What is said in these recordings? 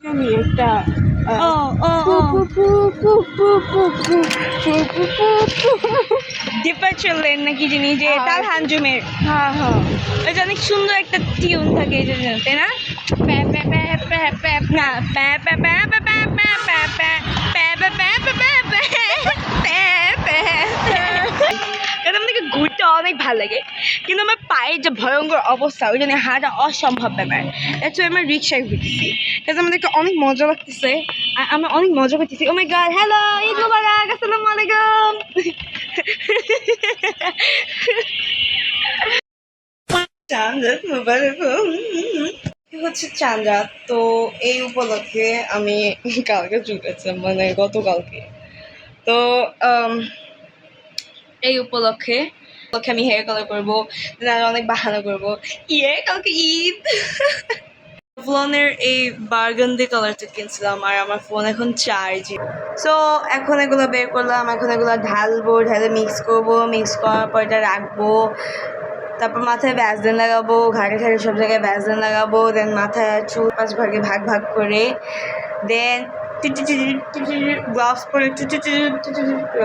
আমি একটা departure lane নাকি জিনিস যে তাল হানজুমের হ্যাঁ হ্যাঁ ওই যে অনেক সুন্দর একটা টিউন থাকে এই জন্য তাই না না প্যা প্যা প্যা প্যা প্যা প্যা প্যা প্যা প্যা প্যা প্যা প্যা কারণ আমাকে ঘুরতে অনেক ভালো লাগে কিন্তু আমার পায়ের যে ভয়ঙ্কর অবস্থা ওই জন্য হাঁটা অসম্ভব ব্যাপার অ্যাকচুয়ালি আমরা রিক্সায় ঘুরতেছি কারণ আমাদেরকে অনেক মজা লাগতেছে আর আমরা অনেক মজা করতেছি ও মাই গড হ্যালো ঈদ মোবারক আসসালামু আলাইকুম চাঁদরাত মোবারক হচ্ছে চাঁদরাত তো এই উপলক্ষে আমি কালকে চুকেছিলাম মানে গতকালকে তো এই উপলক্ষে আমি হেয়ার কালার করবো আর অনেক বাহানা করবো কালকে ঈদ ফোনের এই বার্গান্ডি কালারটা কিনছিলাম আর আমার ফোন এখন চার্জে সো এখন এগুলো বের করলাম এখন এগুলো ঢালবো ঢালে মিক্স করবো মিক্স করার পর এটা রাখবো তারপর মাথায় ভ্যাসলিন লাগাবো ঘাড়ে ঘাড়ে সব জায়গায় ভ্যাসলিন লাগাবো দেন মাথায় চুল 5 ভাগে ভাগ করে দেন গ্লাভস পরে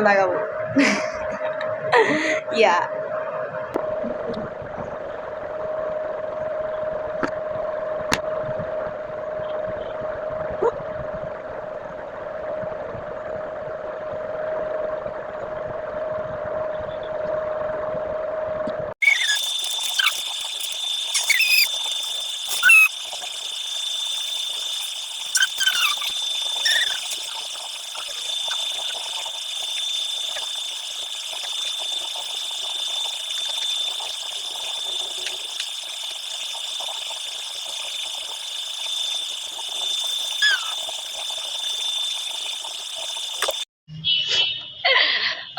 লাগাবো ইয়া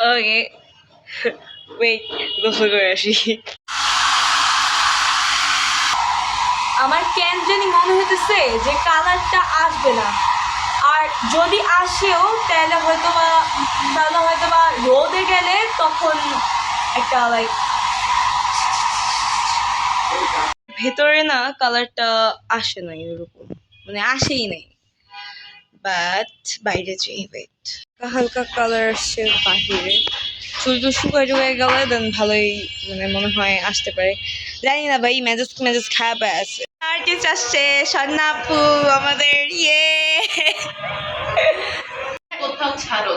ওকে ওয়েট গোসল করে আসি আমার কেন জানি মনে হইতেছে যে কালারটা আসবে না আর যদি আসেও তাহলে হয়তো বা রোদে গেলে তখন একটা লাইক ভেতরে না কালারটা আসে না এরকম মানে আসেই নাই বাট বাইরে যেই ওয়েট হালকা কালার আসছে বাহিরে চুল টুল শুকায় গেলে দেন ভালোই মানে মনে হয় আসতে পারে জানি না ভাই মেজাজ খারাপ আছে আর্টিস্ট আসছে স্বর্ণাপু আমাদের কোথাও ছাড়ো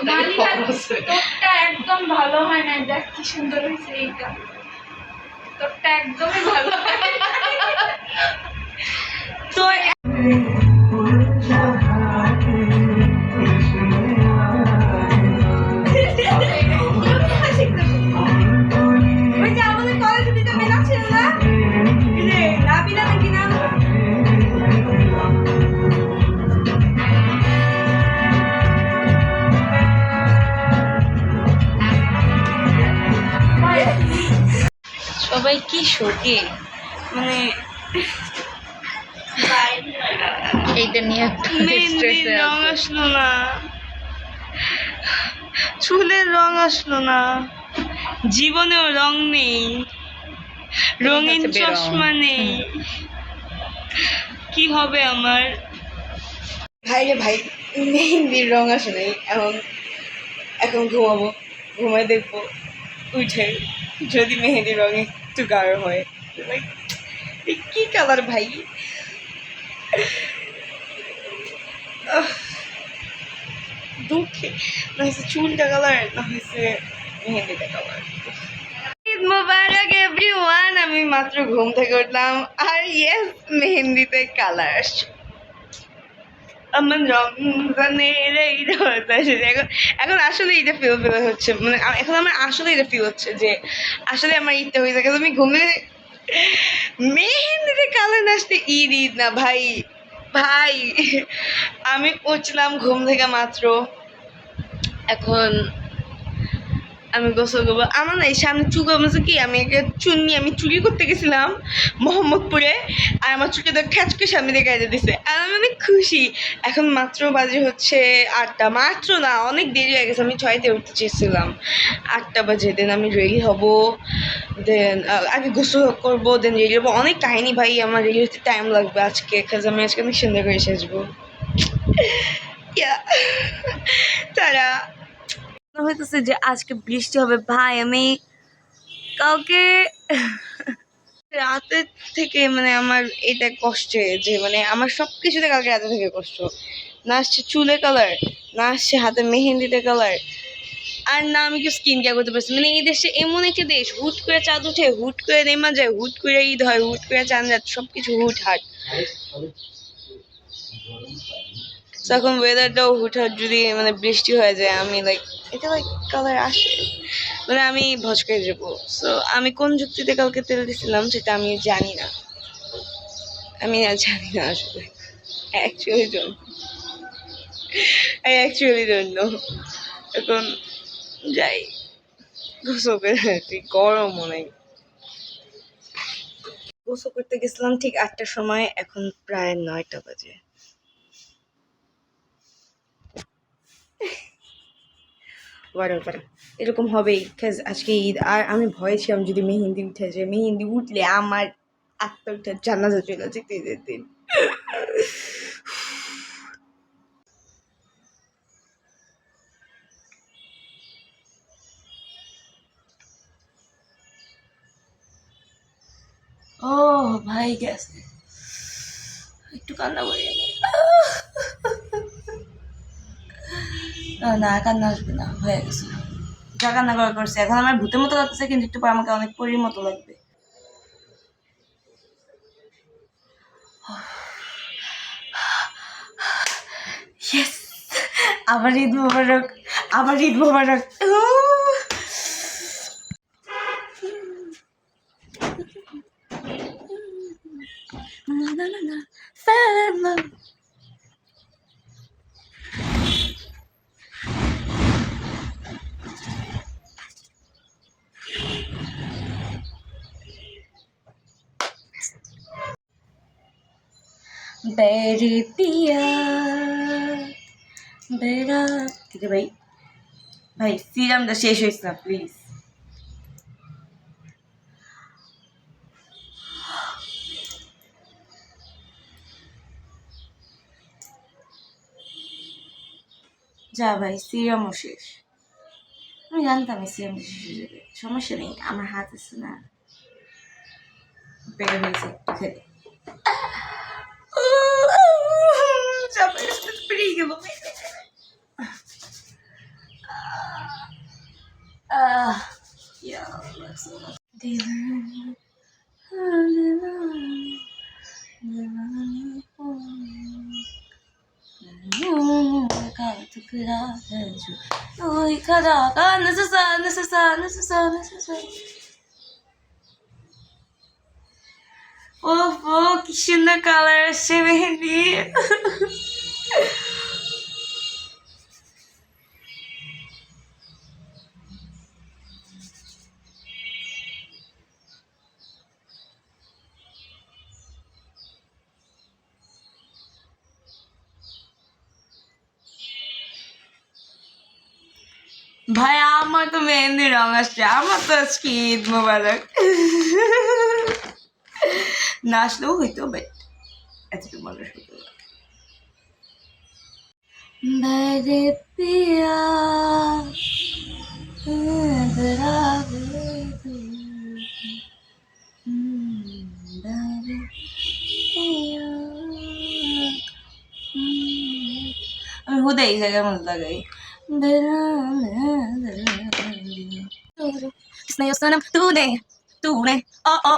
তোরটা একদম ভালো হয় না দেখ কি সুন্দর হয়েছে এইটা তোরটা একদমই ভালো তো সবাই কি শোকে মানে এইটা নিয়ে মেহেন্দির রং আসলো না চুলের রং আসলো না জীবনেও রং নেই রঙিন চশমা নেই কি হবে আমার ভাই রে ভাই মেহেন্দির রং আসে নাই এখন ঘুমাবো ঘুমায় দেখবো উঠে যদি মেহেন্দির রং একটু গাঢ় হয় কি কালার ভাই দুঃখে না হয়েছে চুলটা কালার না হয়েছে মেহেন্দিটা কালার ঈদ মোবারক এভরিওয়ান আমি মাত্র ঘুম থেকে উঠলাম আর ইয়েস মেহেন্দিতে কালার আসছে আমার রমজানের এখন আসলে এটা ফিল হচ্ছে মানে এখন আমার আসলে এটা ফিল হচ্ছে যে আসলে আমার ঈদটা হয়ে যায় আমি ঘুমে মেহেন্দিতে কালার না আসতে ঈদ না ভাই ভাই আমি উঠলাম ঘুম থেকে মাত্র এখন আমি গোসল করবো আমার না এই সামনে চুল মাঝে কি আমি আমি চুরি করতে গেছিলাম মোহাম্মদপুরে আর আমার চুলকে তো খ্যাচকে সামনে দিয়ে গাইতে দিছে আর আমি অনেক খুশি এখন মাত্র বাজে হচ্ছে 8টা মাত্র না অনেক দেরি হয়ে গেছে আমি 6টায় উঠতে চেয়েছিলাম 8টা বাজে দেন আমি রেডি হব দেন আগে গোসল করবো দেন রেডি হবো অনেক কাহিনী ভাই আমার রেডি হতে টাইম লাগবে আজকে কাজ আমি আজকে অনেক সুন্দর করে সাজবো তারা হইতেছে যে আজকে বৃষ্টি হবে। ভাই আমি কাউকে রাতে থেকে মানে আমার এটা কষ্টে যে মানে আমার সবকিছুতে কালকে রাতে থেকে কষ্ট। না আসছে চুলে কালার, না আসছে হাতে মেহেন্দিতে কালার, আর না আমি কি স্কিন কেয়ার করতে পারছি। মানে এই দেশে এমন একটা দেশ, হুট করে চাঁদ উঠে, হুট করে নেমা যায়, হুট করে ঈদ হয়, হুট করে চাঁদ যায়, সবকিছু হুট হাট। তো এখন ওয়েদারটাও হুটহাট, যদি মানে বৃষ্টি হয়ে যায় আমি লাইক এটা লাইক কালার আসে মানে আমি ভচকে যাবো। সো আমি কোন যুক্তিতে কালকে তেল দিছিলাম সেটা আমি জানি না, আমি আর জানি না আসলে। Actually don't, I actually don't know. এখন যাই গোসল করে, গরম অনেক। গোসল করতে গেছিলাম ঠিক 8টার সময়, এখন প্রায় 9টা বাজে। whatever, এরকম হবেই, কাজ আজকে ঈদ। আর আমি ভয়ে ছিলাম যদি মেহেন্দি উঠে যায়, মেহেন্দি উঠলে আমার আত্মাটা জানাজা চলে যেতে ঈদের দিন। ও ভাই গেছে, একটু কান্না করি আমি। না কান্না আসবে না, হয়ে গেছে যা কান্না করা করছে। এখন আমার ভূতের মতো লাগতেছে, কিন্তু একটু পর আমাকে অনেক পরীর মতো লাগবে। ইয়েস, আবার ঈদ মোবারক, আবার ঈদ মোবারক। বেরি পিয়া বেড়া, ঠিক আছে ভাই, ভাই সিরামটা শেষ হয়েছে না প্লিজ। যা ভাই, সিরামও শেষ। আমি জানতাম এই সিরামটা শেষ হয়ে যাবে, সমস্যা নেই, আমার হাত আছে না, বের হয়েছে একটু খেলে। বেরিয়ে গেল। ওহো কি সুন্দর কালার আসছে মেহেন্দি। ভাই আমার তো মেহেন্দি রং আসছে, আমার তো আজকে ঈদ মোবারক। না আসলেও হইতো, বাট এতটুকু মানুষ হইতো না। বেরে পিয়া আমি হুদাই এই জায়গার মধ্যে লাগাই। Kisna sanam tune oh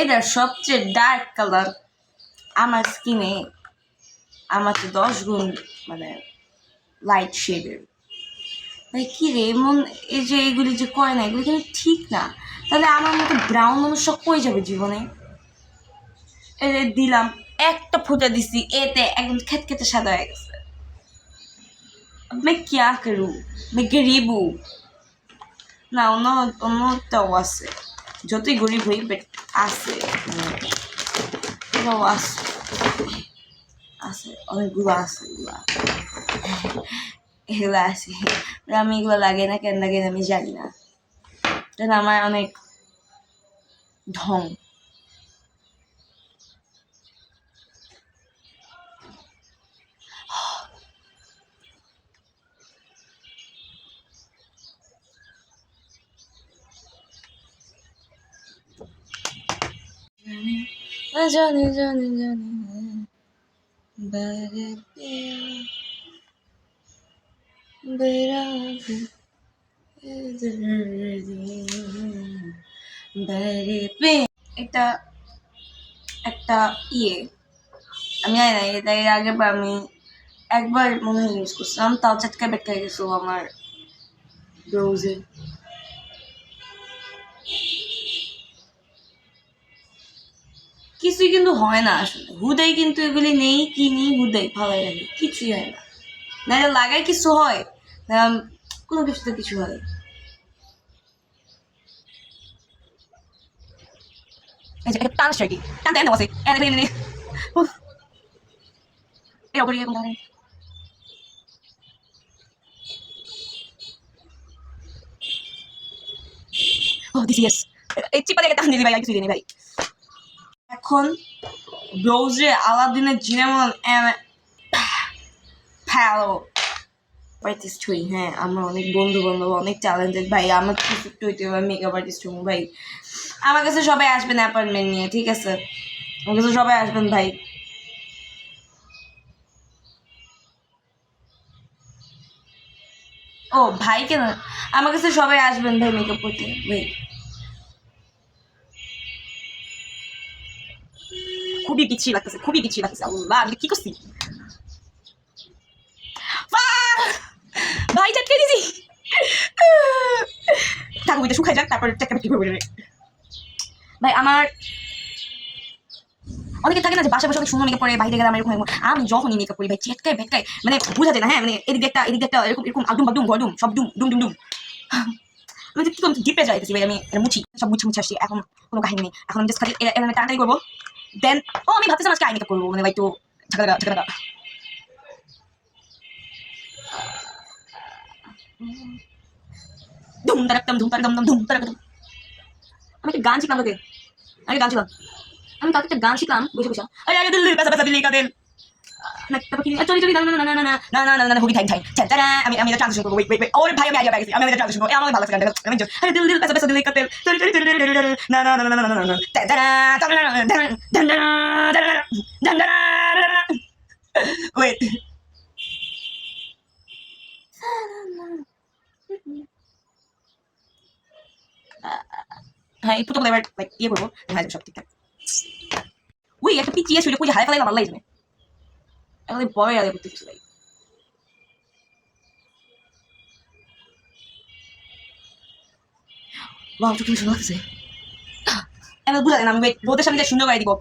এটার সবচেয়ে ডার্ক কালার আমার স্কিনে, আমার তো 10 গুণ মানে লাইট শেডের। ভাই কী রে এমন এই যে এইগুলি যে করে না এগুলি কিন্তু ঠিক না। তাহলে আমার মতো ব্রাউন মানুষ সব কই যাবে জীবনে? এই যে দিলাম একটা ফুটা দিছি এতে একদম খেত খেতে সাদা হয়ে গেছে। मैं क्या करूँ, मैं गरीब हूँ। না অন্যটাও আছে, যতই গরিব হই বাট আছে, এটাও আছে, আছে অনেকগুলো আছে, এগুলো আছে। আমি এগুলো লাগে না কেন লাগে না আমি জানি না, কারণ আমার অনেক ঢং। জানি জানি জানি এটা একটা আমি জানি না এটা এর আগে আমি একবার মনে হয় ইউজ করছিলাম, তাও চাটকা বেটকা গেছো আমার ব্রাউজে। কিছুই কিন্তু হয় না আসলে, হুদাই কিন্তু এগুলি নেই কিনি হুদাই ভালো লাগে, কিছুই হয় না। না এটা লাগাই কিছু হয় না, কোনো কিছুতে কিছু হয়। টান আসছে আর কি, টান দেন আছে এই অপরি এখন ধরেন ও দিস ইয়েস এই চিপা দেখে টান দিলি ভাই, আর কিছু দিনি ভাই। এখন ব্রাউজে আলাদিনের জিনামল হ্যালো আর্টিস্ট হই। হ্যাঁ আমার অনেক বন্ধু বান্ধব অনেক ট্যালেন্টেড ভাই, আমার কিছু একটু হইতে হবে মেকআপ আর্টিস্ট হবো ভাই। আমার কাছে সবাই আসবেন অ্যাপয়েন্টমেন্ট নিয়ে, ঠিক আছে? আমার কাছে সবাই আসবেন ভাই। ও ভাই কেন, আমার কাছে সবাই আসবেন ভাই মেকআপ করতে ভাই। খুবই বিচ্ছি লাগতেছে, খুবই বিচ্ছি লাগতেছে, আল্লাহ আমি কি করছি ভাই চাটকে দিছি। থাকুক এটা শুকাই যাক তারপর চাটকা বিক্রি করবো ভাই। আমার অনেকে থাকে না যে বাসা বাসা অনেক সুন্দর মেকআপ করে, বাইরে গেলে আমার এরকম আমি যখনই মেকআপ করি ভাই চেটকায় ভেটকায় মানে বোঝা যায় না। হ্যাঁ মানে এদিক একটা এদিক একটা এরকম এরকম আডুম বাডুম গডুম সব ডুম ডুম ডুম ডুম। আমি কি করছি ডিপে যাইতেছি ভাই, আমি মুছি সব মুছে মুছে আসছি, এখন কোনো কাহিনী নেই, এখন আমি জাস্ট খালি আমি টানটাই করবো দেন। ও আমি ভাবতেছিলাম আজকে আই মেকআপ করবো মানে ভাই একটু ঝাঁকা ঝাঁকা। ধুম তারাকতাম ধুম তারাকতাম ধুম তারাকতাম। আমি একটা গান শিখলাম তোকে, আমি গান শিখলাম, আমি কাউকে একটা গান শিখলাম বসে বসে। আরে আরে দিল্লি পেশা পেশা দিল্লি কা দিল না তারপর কি চলি চলি না না না না না না না না না হুবি থাই থাই চাচারা আমি এটা ট্রান্সলেশন করব। ওয়েট ওয়েট ওরে ভাই আমি আইডিয়া পেয়ে গেছি, আমি এটা ট্রান্সলেশন করব, আমার ভালো লাগছে গানটা। আমি আরে দিল দিল পেশা পেশা দিল্লি কা দিল চলি চলি না না না না না না চাচারা চাচারা ওয়েট হ্যাঁ একটু তো এবার লাইক ইয়ে করবো, হ্যাঁ সব ঠিকঠাক। ওই একটা পিচি আছে ওইটা কই হাই ফেলাইলাম আল্লাহ জানে, এখন বড় আগে করতে কিছু ভাই। বাহ চোখ সুন্দর লাগছে, এবার বুঝা যায় না আমি বোধের সামনে যে সুন্দর করে দিব।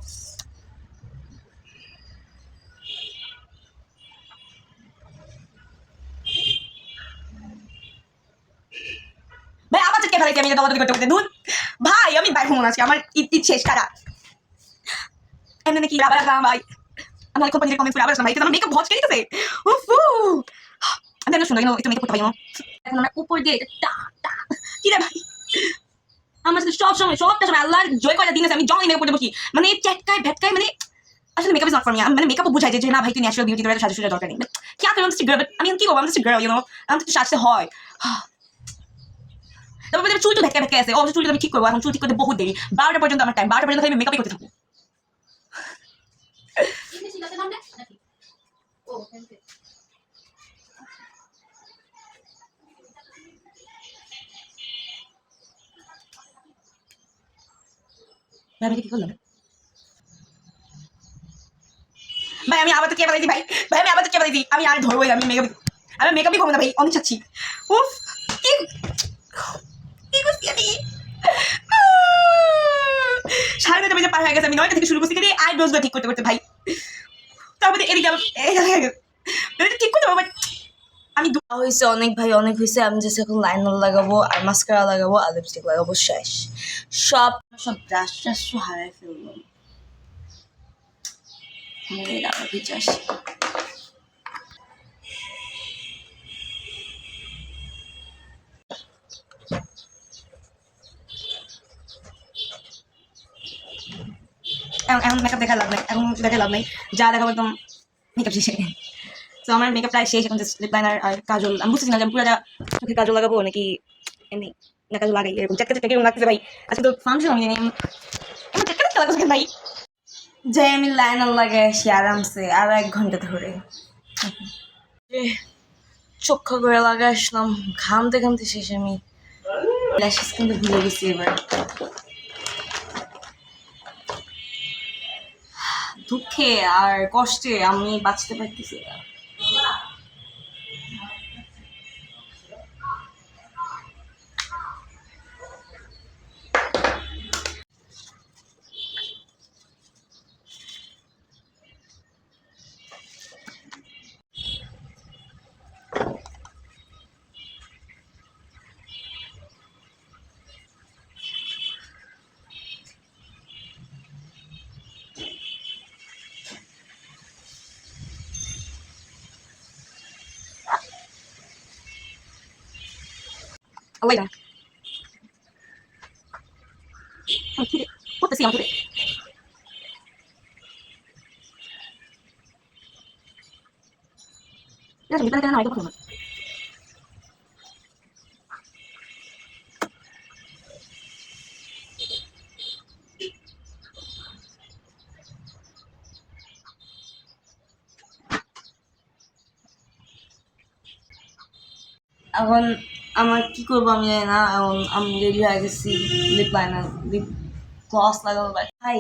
ভাই আবার চেটকে ফেলাইছি আমি, দলাদলি করতে করতে দুধ ভাই আমি ভাই ফোন আজকে আমার ঈদ শেষ খারাপ এমনি নাকি আবার আসলাম ভাই, আমার কোম্পানির কমেন্ট করে আবার আসলাম ভাই, আমার মেকআপ ভজ কেটেছে উফু আমি এত সুন্দর একটু মেকআপ করতে পারি না। এখন আমরা উপর দিয়ে টা টা কি রে ভাই, আমার সাথে সব সময় সবটা সময় আল্লাহর জয় কয়টা দিন আছে আমি জঙ্গলি মেকআপ করতে বসি, মানে চেটকায় ভেটকায় মানে আসলে makeup is not for me. আমি মানে মেকআপও বুঝাই যে না ভাই তুই ন্যাচারাল বিউটি তোর সাজা দরকার নেই, কি আমি জাস্ট গার্ল, আমি কি করবো, আমি জাস্ট গার্ল ইউ নো, আমি তো সাজতে হয়। তারপর চুল তো ভেটকা ভেটকা আছে, ও চুলটা আমি ঠিক করবো, এখন চুল ঠিক করতে বহুত দেরি, 12টা পর্যন্ত আমার টাইম, 12টা পর্যন্ত আমি মেকআপই করতে থাকবো। ভাই আমি কি করলাম ভাই, আমি আবার তো কে বলেছি ভাই, ভাই আমি আবার তো কে বলেছি, আমি আর ধরবো আমি মেকআপ আমি মেকআপই করবো না ভাই, অনেক চাচ্ছি। উফ, কি কি করছি আমি? সাড়ে 9টা বেজে পার হয়ে গেছে, আমি 9টা থেকে শুরু করছি কিন্তু আই ব্রোজগুলো ঠিক করতে করতে ভাই। তারপরে এদিকে ঠিক করতে পারবো, আমি হয়েছে অনেক ভাই, অনেক হয়েছে। আমি জাস্ট এখন লাইনার লাগাবো আর মাস্কারা লাগাবো আর লিপস্টিক লাগাবো, শেষ। সব সব ব্রাশ ট্রাশ হারাই ফেলবো। ভিজে আসি। এখন মেকআপ দেখা লাভ নাই, এখন দেখা লাভ নাই, যা দেখাবো একদম মেকআপ শেষে। তো আমার মেকআপ প্রায় শেষ, এখন জাস্ট লিপ লাইনার আর কাজল। আমি বুঝতেছি না যে আমি পুরো চোখে কাজল লাগাবো নাকি এমনি না কাজল লাগাই, এরকম চারটে চারটে কেমন লাগতেছে ভাই। আজকে তো ফাংশন, আমি জানি আমার চারটে চারটে লাগছে ভাই। যে আমি লাইনার লাগাই আসি আরামসে আরো 1 ঘন্টা ধরে। চোখা করে লাগাই আসলাম, ঘামতে ঘামতে শেষ আমি। ল্যাশেস কিন্তু ভুলে গেছি এবার। দুঃখে আর কষ্টে আমি বাঁচতে পারতেছি না। আল্লাহ জানে। করতেছি আমার এখন আমার কি করবো আমি জানি না। এখন আমি রেডি হয়ে গেছি, লিপ লাইনার লিপ গ্লস লাগাবো ভাই।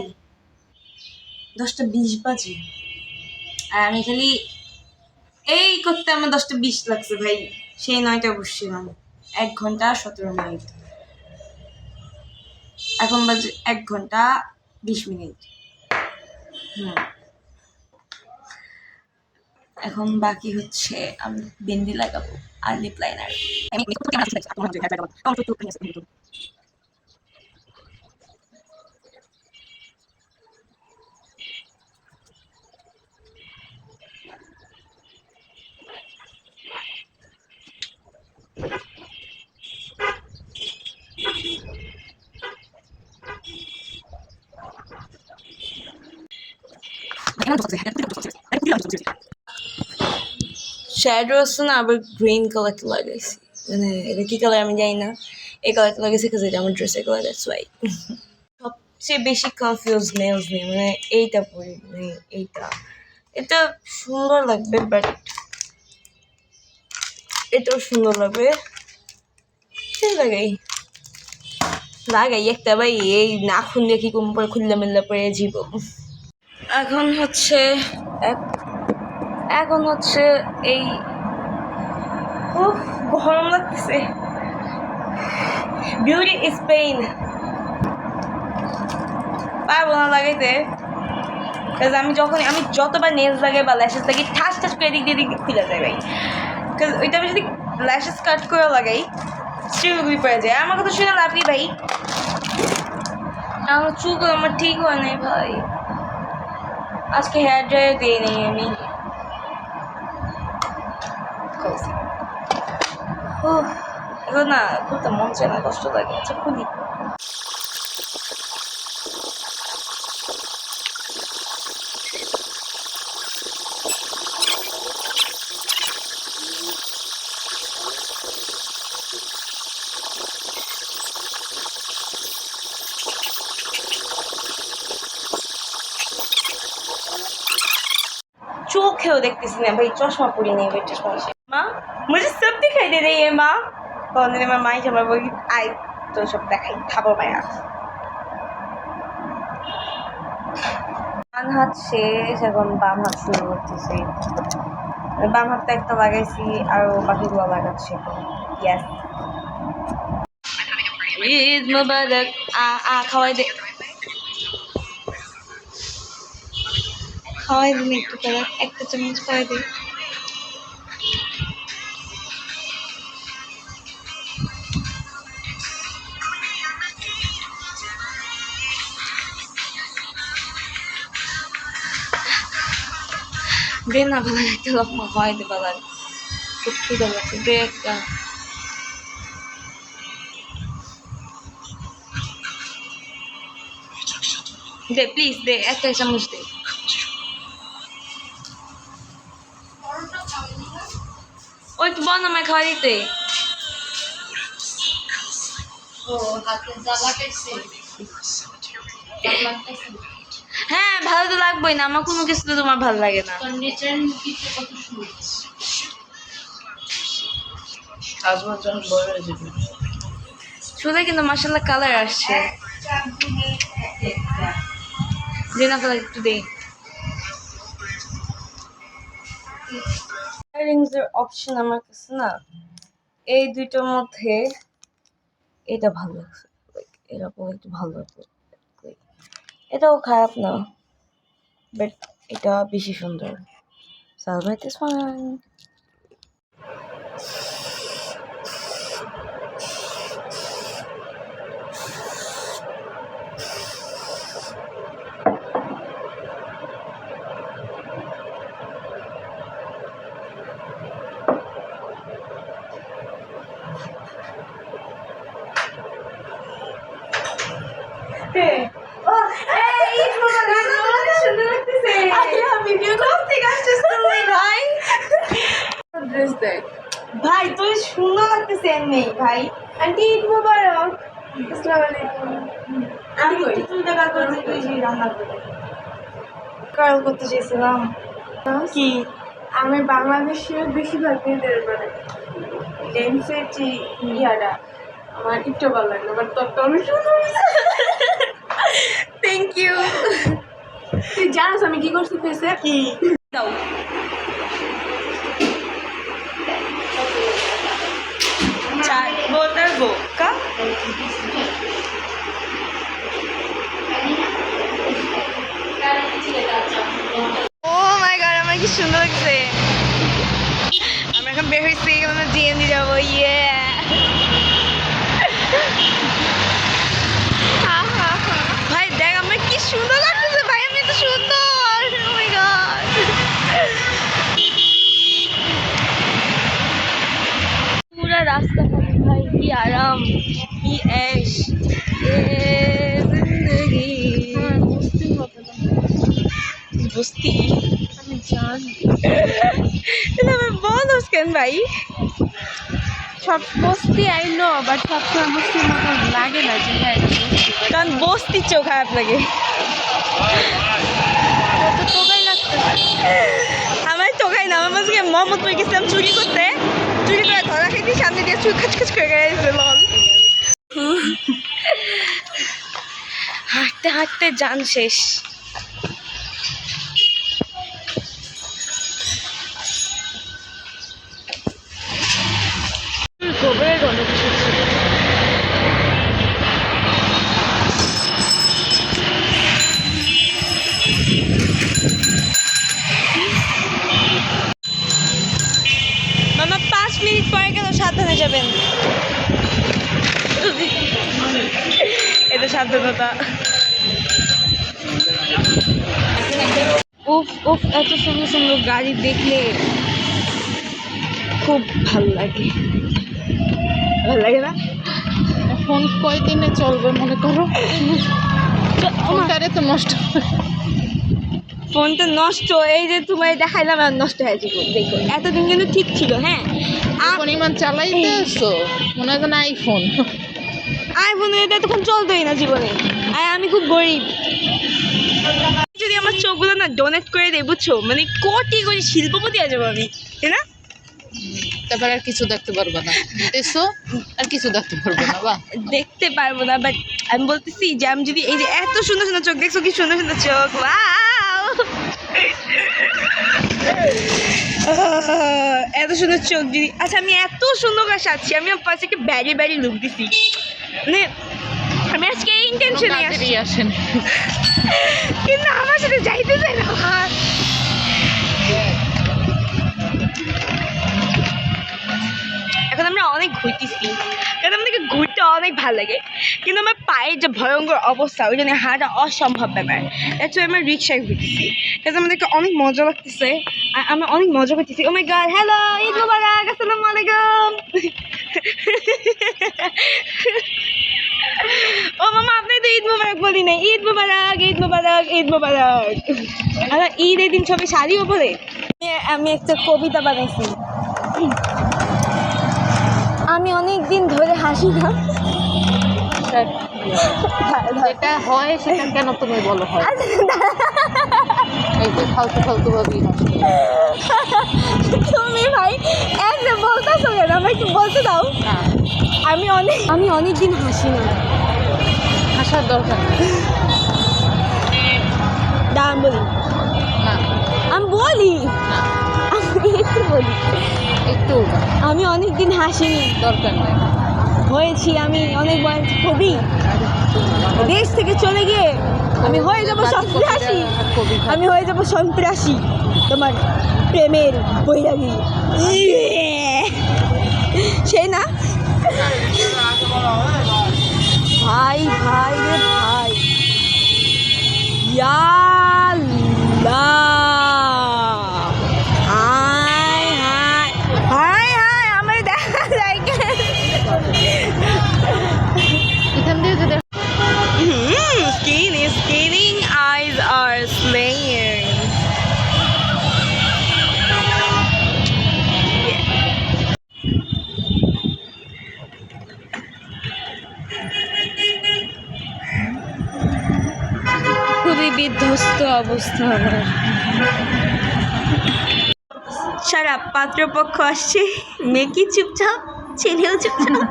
10টা 20 বাজে আর আমি খালি এই করতে আমার 10টা 20 লাগছে ভাই। সেই 9টায় বসছিলাম, 1 ঘন্টা 17 মিনিট। এখন বাজে 1 ঘন্টা 20 মিনিট। এখন বাকি হচ্ছে আমি বিন্দি লাগাবো আর লিপ লাইনার। শ্যাডো আছে না, আবার গ্রিন কালারটা লাগাইছি, মানে এটা কি কালার আমি জানি না। এই কালারটা লাগাইছি কাজ এটা আমার ড্রেসের কালার, দ্যাটস ওয়াই। সবচেয়ে বেশি কনফিউজ নেলস নিয়ে, মানে এইটা পরি মানে এইটা, এটা সুন্দর লাগবে বাট এটাও সুন্দর লাগবে। লাগাই লাগাই একটা ভাই, এই না খুললে কি কম পরে খুললে মিললে পরে জীবন। এখন হচ্ছে এই গরম লাগতেছে। বিউটি ইজ পেইন, পারবো না লাগাইতে। আমি যতবার নেলস লাগাই বা ল্যাশেস লাগাই ঠাস ঠাস করে এদিক দিয়ে খুলে যায় ভাই। ওইটা আমি যদি ল্যাশেস কাট করে লাগাই চুলগুলি পড়ে যায়। আমার কথা শুনে লাভ নেই ভাই, আমার চুলগুলো আমার ঠিক হয় নাই ভাই। আজকে হেয়ার ড্রায়ার দিয়ে নেই আমি। এখন না খুলতে মন চায় না, কষ্ট লাগে। আচ্ছা খুলি। চোখেও দেখতেছি না ভাই, চশমা পরি নেই ভাই। চশমা মা मुझे सब दिखाई दे रही है माँ। और मैं माई जमा बोली आई तो सब দেখাই খাবো মায়া। ডান হাত শেষ, এখন বাম হাত শুরু করতেছি। বাম হাতটা একটা লাগাইছি আর বাকিগুলো লাগাচ্ছি এখন। ইয়েস, ঈদ মোবারক। খাওয়াই দে, খাওয়াই দিন একটু করে, একটা চামচ খাওয়াই দে। দে না ভালো, একটা লকমা খাওয়াই দে ভালো, খুব খিদে লাগছে, দে একটা। দে প্লিজ, দে একটা চামচ দে। ওই তো বল আমায় খাওয়া দিতে। হ্যাঁ ভালো তো লাগবেই না, আমার কোনো কিছু তো তোমার ভালো লাগে না। শুধু কিন্তু মাসাল্লাহ কালার আসছে। দে না কালার একটু দে। ইয়াররিংসের অপশন আমার কাছে না এই দুইটার মধ্যে এটা ভালো লাগছে, এটা পরে একটু ভালো লাগবে। এটাও খারাপ না, বাট এটা বেশি সুন্দর। So I'll write this one. Hey. Oh, hey, সুন্দর লাগতেছে। ভিডিও করতে আসছিস তুই ভাই? ড্রেস দেখ ভাই, তুই সুন্দর লাগতেছে এমনি ভাই। আন্টি ঈদ মোবারক। আসসালামু আলাইকুম। আমি তুই দেখা করতে তুই রান্না করে কাল করতে চেয়েছিলাম কি আমি বাংলাদেশের বেশিরভাগ মেয়েদের মানে লেন্সের যে ইয়াটা আমার একটু ভালো লাগলো, বাট তোরটা অনেক সুন্দর হয়েছে। Thank you. তুই জানিস আমি কি করছি ফেসে? কি দাও চার বোতল বোকা। ও মাই গড, আমার কি সুন্দর লাগছে। আমরা এখন বের হয়েছি, আমরা ডিএনডি যাবো। ইয়ে ভাই দেখ আমার কি সুন্দর লাগতেছে ভাই, আমি তো সুন্দর। ও মাই গড, পুরা রাস্তা ভাই, কি আরাম, কি ऐश ये जिंदगी। বস্তি আমি জানি, আমি বল কেন ভাই? সব বস্তি আই নো, বাট সবসময় বস্তির মতো লাগে না, যে হ্যাঁ কারণ বস্তি চেয়েও খারাপ লাগে। তোকাই লাগতেছে আমার, তোকাই না, আমার মাঝে মোহাম্মদপুর গেছিলাম চুরি করতে, চুরি করে ধরা খেতে সামনে দিয়ে চুল খাচখাচ করে গেছে। লল হাঁটতে হাঁটতে জান শেষ। গোবরের অনেক কিছু ছিল। মামা 5 মিনিট পরে গেল, সাবধানে যাবেন। এটা সাবধানতা। উফ উফ, এত সুন্দর সুন্দর গাড়ি দেখলে খুব ভালো লাগে, ভালো লাগে না? ফোন কয়দিনে চলবে মনে করো? ফোনটারে তো নষ্ট, ফোনটা নষ্ট, এই যে তোমার দেখাইলাম আর নষ্ট হয়েছে। দেখো এতদিন কিন্তু ঠিক ছিল। হ্যাঁ পরিমাণ চালাইতে আসছো মনে হয় না আইফোন, আইফোন এতক্ষণ চলতোই না জীবনে। আর আমি খুব গরিব, যদি আমার চোখগুলো না ডোনেট করে দেয় বুঝছো, মানে কোটি কোটি শিল্পপতি আছে আমি, তাই না? তারপর আর কিছু দেখতে পারবে না, দেখছো আর কিছু দেখতে পারবে না। বা দেখতে পারবো না, বাট আমি বলতেছি যে আমি যদি এই যে এত সুন্দর সুন্দর চোখ দেখছো, কি সুন্দর সুন্দর চোখ, ওয়াও। এত সুন্দর চোখ যদি, আচ্ছা আমি এত সুন্দর করে সাজছি, আমি পাশে একটা ব্যারি ব্যারি লুক দিছি, মানে আমি আজকে এই ইন্টেনশনে আসছি, আসেন কিন্তু আমার সাথে যাইতে চাই না। এখন আমরা অনেক ঘুরতেছি, কারণ আমাদেরকে ঘুরতে অনেক ভালো লাগে, কিন্তু আমার পায়ের যে ভয়ঙ্কর অবস্থা, ওই জন্য হাঁটা অসম্ভব ব্যাপার। একটু আমরা রিক্সায় ঘুরতেছি, কারণ আমাদেরকে অনেক মজা লাগতেছে আর আমরা অনেক মজা করতেছি। ও মাই গড, হ্যালো, ঈদ মুবারক, আসসালামু আলাইকুম। ও মামা, আপনি তো ঈদ মুবারক বলি নাই। ঈদ মুবারক, ঈদ মুবারক, ঈদ মুবারক। আমরা ঈদের দিন সবাই শাড়িও পরে। আমি একটা কবিতা বানাইছি, আমি অনেক দিন ধরে হাসি না। যেটা হয় সেটা কেন তুমি বলো হয়, এই যে ফালতু ফালতু ভাবি তুমি ভাই একটা বলতেছো কেন, আমাকে একটু বলতে দাও। আমি অনেক দিন হাসি না। হাসার দরকার নেই। দাঁড়ান বলি, না আমি বলি, না আমি একটু বলি। একটু আমি অনেক দিন হাসিনি, দরকার নেই। হয়েছি আমি অনেক বড় কবি, দেশ থেকে চলে গিয়ে আমি হয়ে যাব সন্ত্রাসী, আমি হয়ে যাব সন্ত্রাসী, তোমার প্রেমের বৈরাগী। সেই না ভাই, ভাই রে ভাই, ইয়াল্লাহ, হায় হায় হায় হায়, আমার দেখা যায় কেন? এখান দিয়ে যদি Skin is skating, eyes are slaying. খুবই বিধ্বস্ত অবস্থা আমার। সারা পাত্রপক্ষ আসছে, মেয়ে চুপচাপ, ছেলেও চুপচাপ,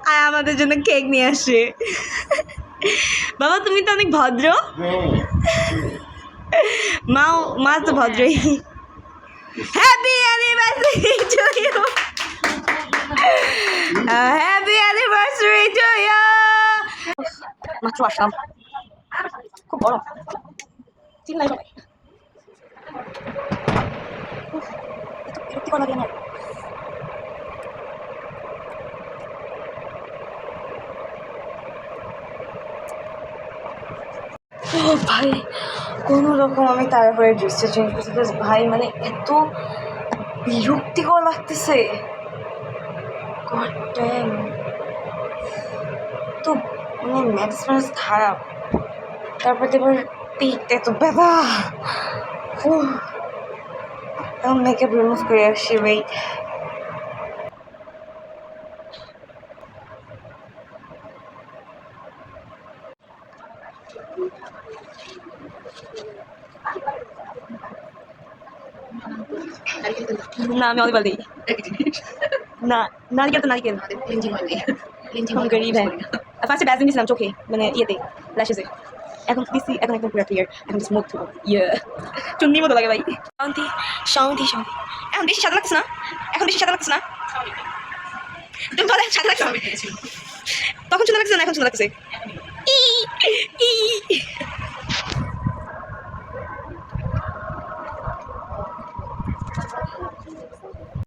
আর আমাদের জন্য কেক নিয়ে আসে। বাবা তুমি তো অনেক ভদ্র, মা তো ভদ্রই। Happy anniversary to you, happy anniversary to you. মাত্র আসলাম, খুব বড় চিল্লাই সবাই, বিরক্তিকর লাগে আমার। ভাই কোনো রকম আমি তারপরে ড্রেসটা চেঞ্জ করছি, ভাই মানে এত বিরক্তিকর লাগতেছে, তো মানে ম্যাক্স খারাপ, তারপর এবার পিঠটা এত ব্যথা। এখন মেকআপ রিমুভ করে আসছি, ওয়েট। না আমি অনেক দিই না, নারিকেল তো নারিকেল, हम गरीब है। ফার্স্টে ব্যাজ দিয়েছিলাম চোখে, মানে ইয়েতে ল্যাশেসে, এখন দিচ্ছি, এখন একদম পুরো ক্লিয়ার, এখন স্মুথ ইয়ে চুন্নির মতো লাগে ভাই। শান্তি শান্তি শান্তি, এখন বেশি সাদা লাগছে না, এখন বেশি সাদা লাগছে না, তুমি বলে সাদা লাগছে, তখন সুন্দর লাগছে না, এখন সুন্দর লাগছে।